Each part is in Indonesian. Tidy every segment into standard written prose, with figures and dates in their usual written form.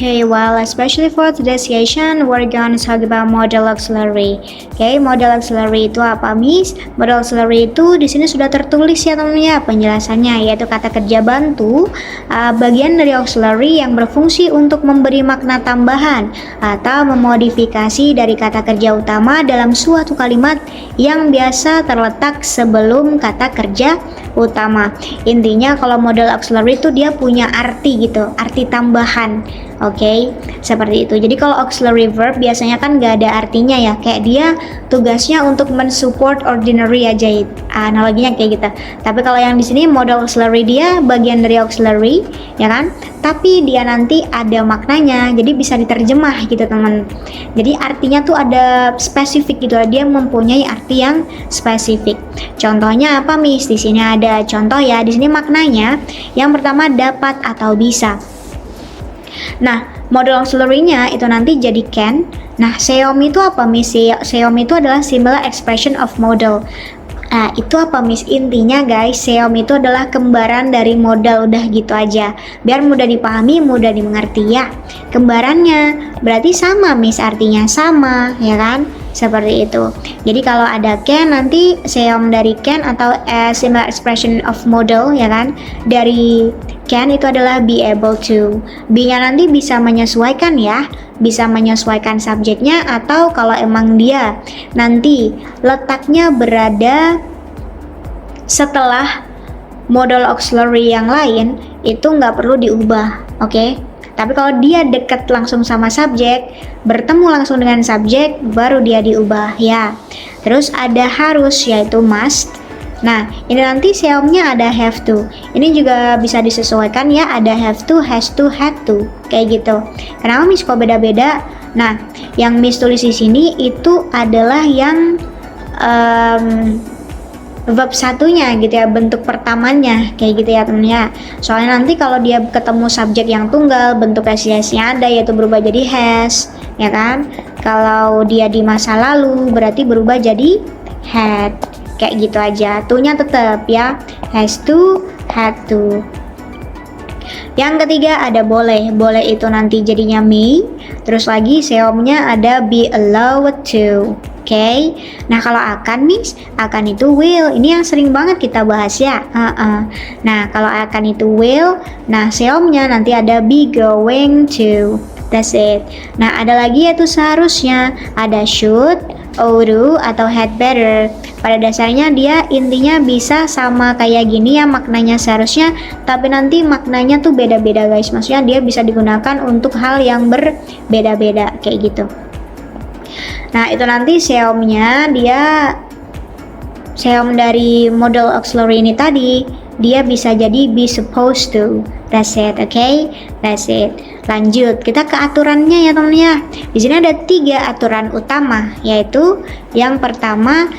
Okay, well, especially for today's session, we're gonna talk about modal auxiliary. Okay, modal auxiliary itu apa, Miss? Modal auxiliary itu di sini sudah tertulis ya teman-teman ya penjelasannya, yaitu kata kerja bantu, bagian dari auxiliary yang berfungsi untuk memberi makna tambahan atau memodifikasi dari kata kerja utama dalam suatu kalimat yang biasa terletak sebelum kata kerja utama. Intinya kalau modal auxiliary itu dia punya arti gitu, arti tambahan. Oke, seperti itu. Jadi kalau auxiliary verb biasanya kan nggak ada artinya ya, kayak dia tugasnya untuk mensupport ordinary aja, analoginya kayak gitu. Tapi kalau yang di sini modal auxiliary dia bagian dari auxiliary, ya kan? Tapi dia nanti ada maknanya, jadi bisa diterjemah gitu teman. Jadi artinya tuh ada spesifik gitu, dia mempunyai arti yang spesifik. Contohnya apa, Miss? Di sini ada contoh ya. Di sini maknanya yang pertama dapat atau bisa. Nah, modal auxiliary-nya itu nanti jadi can. Nah, seom itu apa, Miss? Seom itu adalah similar expression of modal. Nah, itu apa, Miss? Intinya guys, seom itu adalah kembaran dari modal, udah gitu aja. Biar mudah dipahami, mudah dimengerti ya. Kembarannya berarti sama, Miss, artinya sama, ya kan? Seperti itu. Jadi kalau ada can nanti seom dari can atau similar expression of modal, ya kan? Dari can itu adalah be able to. Be-nya nanti bisa menyesuaikan ya, bisa menyesuaikan subjeknya, atau kalau emang dia nanti letaknya berada setelah modal auxiliary yang lain itu nggak perlu diubah, oke? Tapi kalau dia dekat langsung sama subjek, bertemu langsung dengan subjek, baru dia diubah ya. Terus ada harus, yaitu must. Nah, ini nanti seomnya ada have to. Ini juga bisa disesuaikan ya, ada have to, has to, had to, kayak gitu. Kenapa, Miss, kok beda-beda? Nah, yang Miss tulis di sini itu adalah yang verb satunya gitu ya, bentuk pertamanya kayak gitu ya temen ya. Soalnya nanti kalau dia ketemu subjek yang tunggal, bentuk has-nya ada, yaitu berubah jadi has, ya kan. Kalau dia di masa lalu berarti berubah jadi had, kayak gitu aja. To-nya tetap ya, has to, had to. Yang ketiga ada boleh. Boleh itu nanti jadinya may. Terus lagi seomnya ada be allowed to. Oke. Nah kalau akan, Miss, akan itu will. Ini yang sering banget kita bahas ya. Nah kalau akan itu will, nah seomnya nanti ada be going to. That's it. Nah ada lagi yaitu seharusnya, ada should, ought to, atau had better. Pada dasarnya dia intinya bisa sama kayak gini ya, maknanya seharusnya, tapi nanti maknanya tuh beda-beda guys. Maksudnya dia bisa digunakan untuk hal yang berbeda-beda kayak gitu. Nah itu nanti seomnya, dia seom dari modal auxiliary ini tadi, dia bisa jadi be supposed to. That's it, okay? That's it. Lanjut, kita ke aturannya ya teman ya. Di sini ada 3 aturan utama, yaitu yang pertama,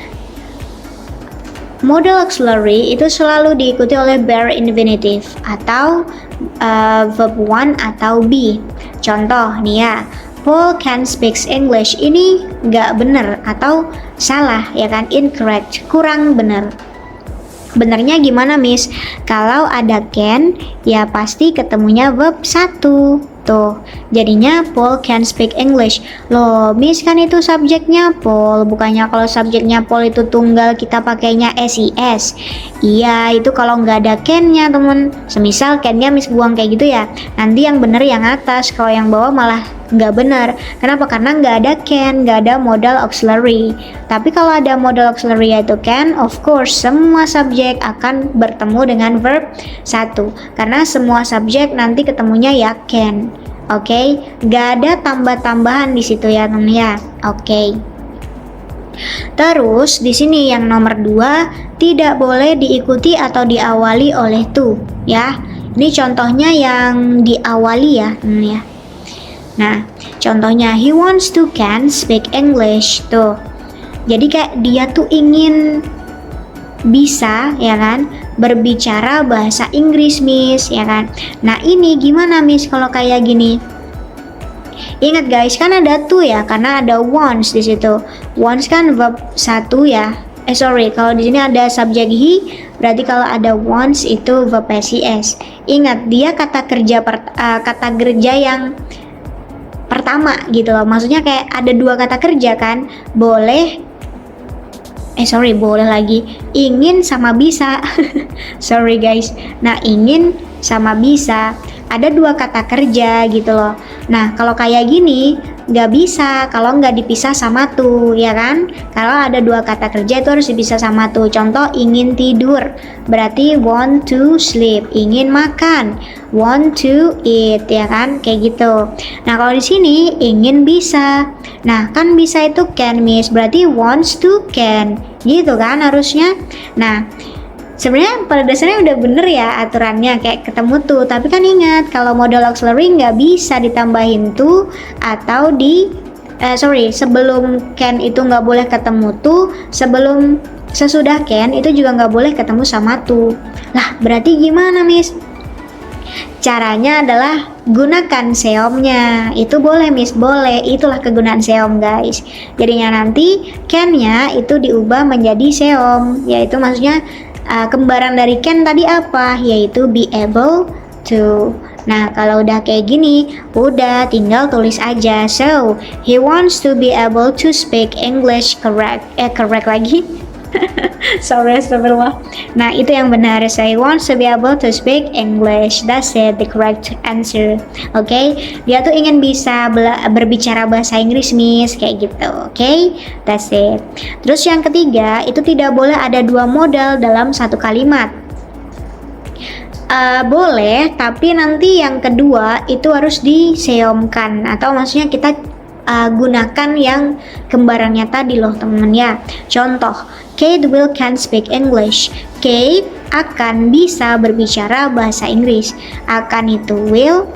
modal auxiliary itu selalu diikuti oleh bare infinitive atau verb one atau be. Contoh nih ya, Paul can speaks English. Ini nggak bener atau salah ya kan, incorrect, kurang bener. Benernya gimana, Miss? Kalau ada can ya pasti ketemunya verb 1. Tuh, jadinya Paul can speak English. Loh, Miss, kan itu subjeknya Paul. Bukannya kalau subjeknya Paul itu tunggal kita pakainya SIS. Iya, itu kalau nggak ada can-nya, temen. Semisal can-nya Miss buang kayak gitu ya. Nanti yang bener yang atas, kalau yang bawah malah nggak bener. Kenapa? Karena nggak ada can, nggak ada modal auxiliary. Tapi kalau ada modal auxiliary yaitu can, of course semua subjek akan bertemu dengan verb 1. Karena semua subjek nanti ketemunya ya can. Oke, nggak ada tambah-tambahan di situ ya teman ya. Oke. Terus di sini yang nomor 2, tidak boleh diikuti atau diawali oleh to ya. Ini contohnya yang diawali ya teman ya. Nah, contohnya he wants to can speak English tuh. Jadi kayak dia tuh ingin bisa ya kan berbicara bahasa Inggris, Miss, ya kan. Nah ini gimana, Miss, kalau kayak gini? Ingat guys, kan ada to ya, karena ada wants di situ. Wants kan verb 1 ya. Kalau di sini ada subjek he, berarti kalau ada wants itu verb SIS. Ingat, dia kata kerja yang pertama gitu loh. Maksudnya kayak ada dua kata kerja kan, boleh lagi, ingin sama bisa. Sorry guys. Nah, ingin sama bisa ada dua kata kerja gitu loh. Nah, kalau kayak gini nggak bisa kalau nggak dipisah sama tuh, ya kan? Kalau ada dua kata kerja itu harus dipisah sama tuh. Contoh, ingin tidur berarti want to sleep, ingin makan want to eat, ya kan? Kayak gitu. Nah, kalau di sini ingin bisa. Nah, kan bisa itu can, miss, berarti wants to can, gitu kan harusnya. Nah, sebenarnya pada dasarnya udah bener ya aturannya kayak ketemu tuh, tapi kan ingat kalau modal auxiliary nggak bisa ditambahin tuh atau sebelum can itu nggak boleh ketemu tuh, sesudah can itu juga nggak boleh ketemu sama tuh. Lah, berarti gimana, miss? Caranya adalah gunakan seomnya. Itu boleh, miss, boleh. Itulah kegunaan seom, guys. Jadinya nanti can-nya itu diubah menjadi seom, yaitu maksudnya kembaran dari can tadi apa? Yaitu be able to. Nah, kalau udah kayak gini, udah tinggal tulis aja. So, he wants to be able to speak English correct lagi. Sorry, astagfirullah. Nah, itu yang benar. So, he wants to be able to speak English. That's it, the correct answer. Oke, dia tuh ingin bisa berbicara bahasa Inggris, miss, kayak gitu. Oke, that's it. Terus yang ketiga, itu tidak boleh ada dua modal dalam satu kalimat. Boleh, tapi nanti yang kedua itu harus diseomkan, atau maksudnya kita gunakan yang kembarannya tadi loh, teman-teman ya. Contoh, Kate can speak English. Kate akan bisa berbicara bahasa Inggris. Akan itu will,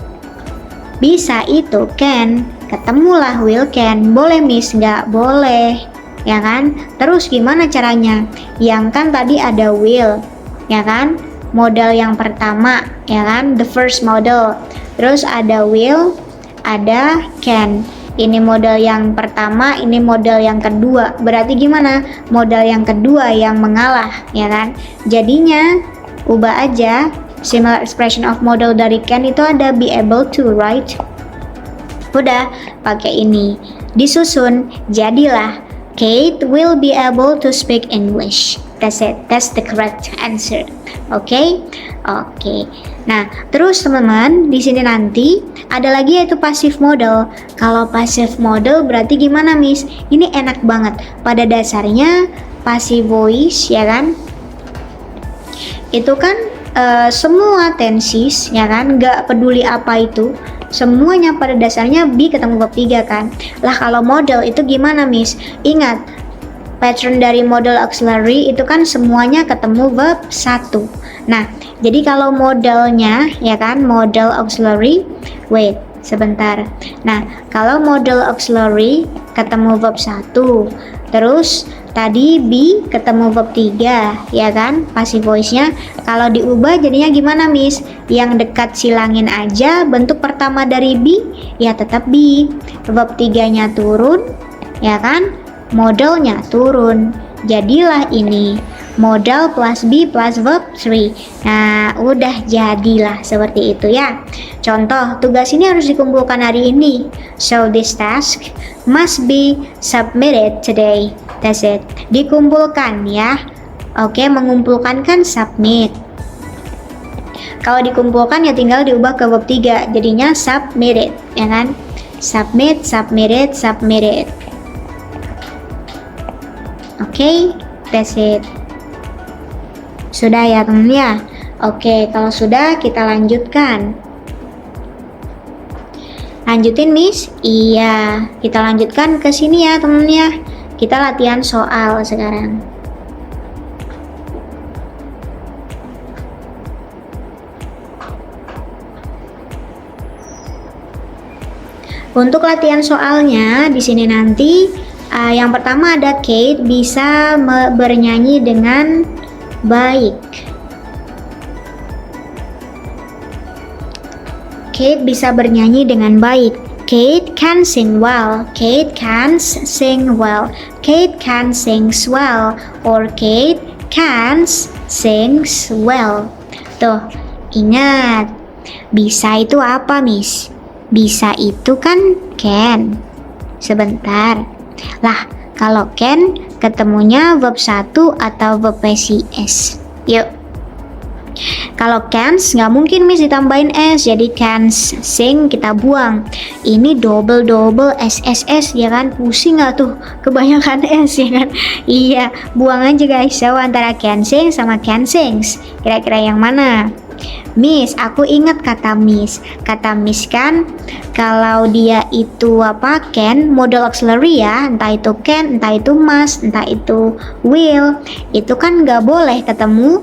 bisa itu can. Ketemulah will can. Boleh, miss? Nggak boleh, ya kan? Terus gimana caranya? Yang kan tadi ada will, ya kan? Modal yang pertama, ya kan? The first model. Terus ada will, ada can. Ini modal yang pertama, ini modal yang kedua. Berarti gimana? Modal yang kedua yang mengalah, ya kan? Jadinya ubah aja. Similar expression of model dari can itu ada be able to, right? Udah, pakai ini. Disusun, jadilah Kate will be able to speak English. That's it. That's the correct answer. Oke? Nah, terus teman-teman, di sini nanti ada lagi yaitu passive model. Kalau passive model berarti gimana, miss? Ini enak banget. Pada dasarnya passive voice, ya kan? Itu kan semua tenses, ya kan? Nggak peduli apa itu. Semuanya pada dasarnya be ketemu verb 3 kan. Lah, kalau model itu gimana, miss? Ingat, pattern dari model auxiliary itu kan semuanya ketemu verb 1. Nah, jadi kalau modelnya, ya kan, model auxiliary, wait, sebentar. Nah, kalau model auxiliary ketemu verb 1, terus tadi be ketemu verb 3, ya kan, passive voice-nya. Kalau diubah jadinya gimana, miss? Yang dekat silangin aja, bentuk pertama dari be, ya tetap be. Verb 3-nya turun, ya kan, modelnya turun. Jadilah ini modal plus be plus verb 3. Nah, udah jadilah seperti itu ya. Contoh, tugas ini harus dikumpulkan hari ini. So this task must be submitted today. That's it. Dikumpulkan ya. Oke, mengumpulkan kan submit. Kalau dikumpulkan ya tinggal diubah ke verb 3. Jadinya submitted, ya kan? Submit, submitted, submitted. Oke, that's it. Sudah ya teman ya. Oke, kalau sudah kita lanjutkan. Lanjutin, miss? Iya, kita lanjutkan ke sini ya teman ya. Kita latihan soal sekarang. Untuk latihan soalnya di sini nanti yang pertama ada Kate bisa bernyanyi dengan baik. Kate bisa bernyanyi dengan baik. Kate can sing well. Kate can sing well. Kate can sings well. Or Kate can sings well. Tuh, ingat. Bisa itu apa, miss? Bisa itu kan can. Sebentar. Lah, kalau can ketemunya verb 1 atau verb PCS. Yuk. Kalau cans nggak mungkin Miss ditambahin S, jadi cans sing kita buang. Ini double SSS ya kan, pusing nggak tuh kebanyakan S ya kan. Iya, buang aja guys. So antara can sing sama can sings, kira-kira yang mana? Miss, aku ingat kata Miss. Kata Miss kan kalau dia itu apa can modal auxiliary ya, entah itu can, entah itu must, entah itu will, itu kan nggak boleh ketemu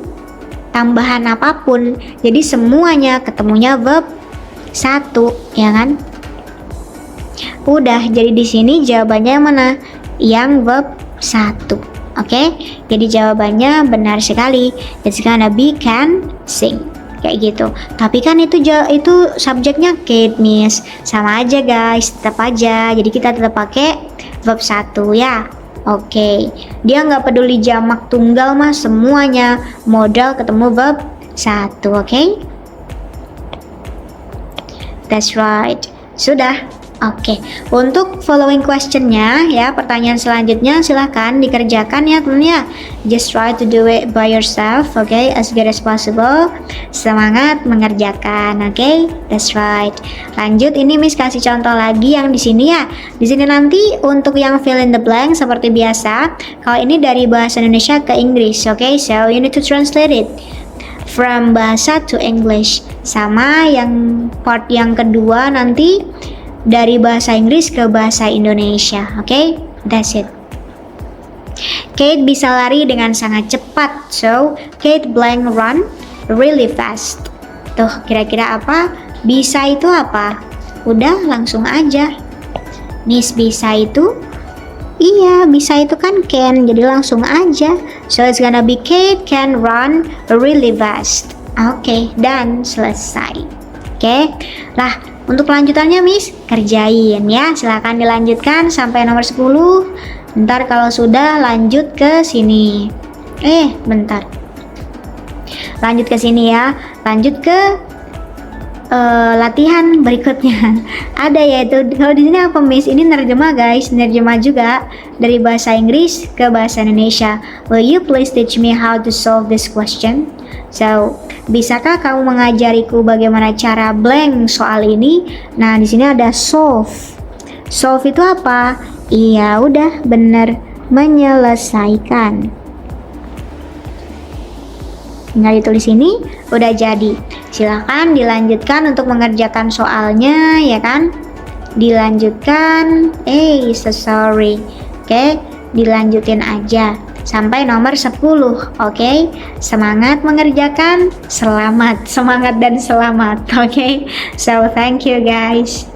tambahan apapun. Jadi semuanya ketemunya verb 1 ya kan? Udah, jadi di sini jawabannya yang mana? Yang verb 1. Oke? Jadi jawabannya benar sekali. It's gonna be can sing. Kayak gitu. Tapi kan itu subjeknya Kate Miss. Sama aja guys, tetap aja. Jadi kita tetap pakai verb 1 ya. Oke, dia nggak peduli jamak tunggal mah, semuanya modal ketemu verb 1, oke? That's right. Sudah. Oke, untuk following questionnya ya, pertanyaan selanjutnya silahkan dikerjakan ya teman-teman ya. Just try to do it by yourself, okay, as good as possible. Semangat mengerjakan, okay? That's right. Lanjut, ini Miss kasih contoh lagi yang di sini ya. Di sini nanti untuk yang fill in the blank seperti biasa. Kalau ini dari bahasa Indonesia ke Inggris, okay? So you need to translate it from bahasa to English. Sama yang part yang kedua nanti dari bahasa Inggris ke bahasa Indonesia, okay? That's it. Kate bisa lari dengan sangat cepat, so Kate blank run really fast. Tuh, kira-kira apa? Bisa itu apa? Udah, langsung aja. Miss, bisa itu? Iya, bisa itu kan can, jadi langsung aja. So it's gonna be Kate can run really fast. Oke, dan selesai. Oke, lah untuk lanjutannya Miss kerjain ya. Silahkan dilanjutkan sampai nomor 10. Ntar kalau sudah lanjut ke sini. Bentar. Lanjut ke sini ya. Lanjut ke latihan berikutnya. Ada yaitu kalau di sini apa Miss? Ini nerjemah guys, nerjemah juga dari bahasa Inggris ke bahasa Indonesia. Will you please teach me how to solve this question? So, bisakah kamu mengajariku bagaimana cara blank soal ini? Nah, di sini ada solve. Solve itu apa? Iya, udah bener, menyelesaikan. Tinggal ditulis ini, udah jadi. Silahkan dilanjutkan untuk mengerjakan soalnya, ya kan? Dilanjutkan. Sorry. Oke, dilanjutin aja sampai nomor 10, oke? Semangat mengerjakan, selamat, semangat dan selamat, oke? So, thank you guys.